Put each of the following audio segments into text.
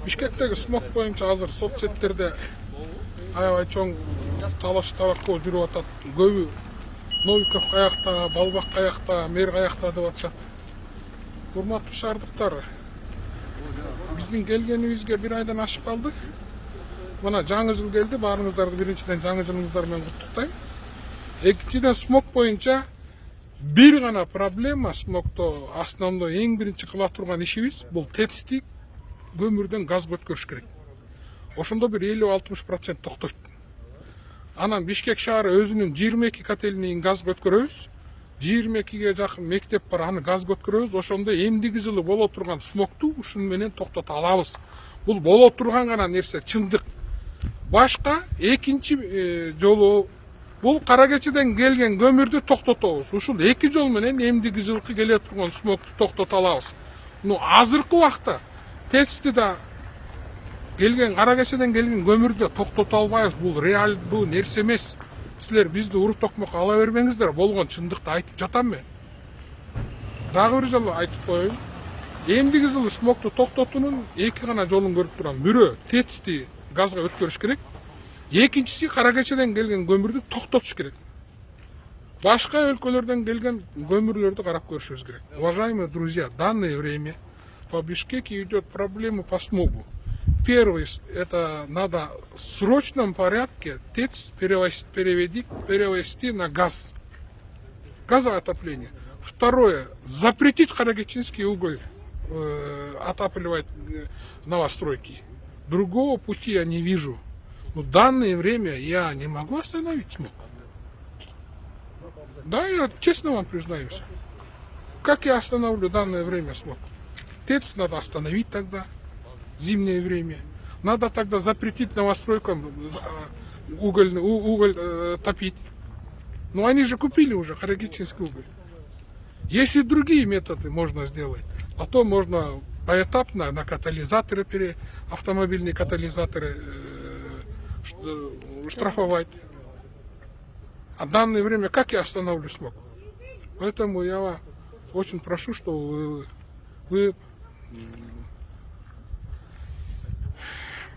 Бишкектеги смог боюнча азыр соцсеттерде аябай чоң талаш табаккоо жүрүп атат. Көбү Новиков каякта, Балбак каякта, мэр каякта деп атышат. Урматтуу шаардыктар, биздин келгенибизге бир айдан ашып калды. Мына жаңы жыл келди, баарыңыздарды биринчиден жаңы жылыңыздар менен куттуктайм. Экинчиден смог боюнча бир гана проблема смогто основной эң биринчи кыла турган ишибиз бул ТЭЦти көмүрдөн газга өткөрүш керек. Ошондо бир 50-60% токтойт. Анан Бишкек шаары өзүнүн 22 котельныйын газга өткөрөбүз. 22ге жакын мектеп бар, аны газга өткөрөбүз. Ошондо эмдиги жылы боло турган смогту ушун менен токтото алабыз. Бул боло турган гана нерсе, чындык. Башка экинчи жолу бул кара кечеден келген көмүрдү токтотобуз. Ушул эки жол менен эмдиги жылкы келе турган смогту токтото алабыз. Азыркы убакта ТЭЦти да келген кара кечеден келген көмүрдү токтото албайбыз. Бул реалдуу нерсе эмес. Силер бизди уруп токмок ала бербеңиздер. Болгон чындыкты айтып жатам мен. Дагы бир жолу айтып коеюн. Эмдиги жылы смогту токтотуунун эки гана жолун көрүп турам. Бирөө ТЭЦти газга өткөрүш керек. Экинчиси кара кечеден келген көмүрдү токтотуш керек. Башка өлкөлөрдөн келген көмүрлөрдү карап көрүшүбүз керек. Уважаемые друзья, в данное время по Бишкеке идет проблема по смогу. Первый, это надо в срочном порядке ТЭЦ перевести на газ. Газовое отопление. Второе, запретить каракечинский уголь отапливать новостройки. Другого пути я не вижу. Но в данное время я не могу остановить смог. Да, я честно вам признаюсь. Как я остановлю в данное время смог? ТЭЦ надо остановить тогда, в зимнее время. Надо тогда запретить новостройкам уголь топить. Но они же купили уже карагичинский уголь. Есть и другие методы можно сделать. А то можно поэтапно на катализаторы, автомобильные катализаторы штрафовать. А в данное время как я остановлю смог? Поэтому я вас очень прошу, что вы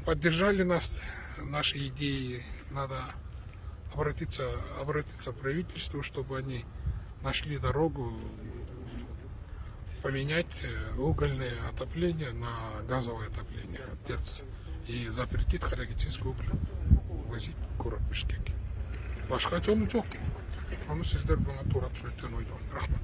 поддержали нас, наши идеи. Надо обратиться к правительству, чтобы они нашли дорогу поменять угольное отопление на газовое отопление ТЭЦ и запретить карагичинский уголь возить в город Бишкек. Башка жолу жок. Аны сиздер буга туура түшүнөт деп ойлойм. Рахмат.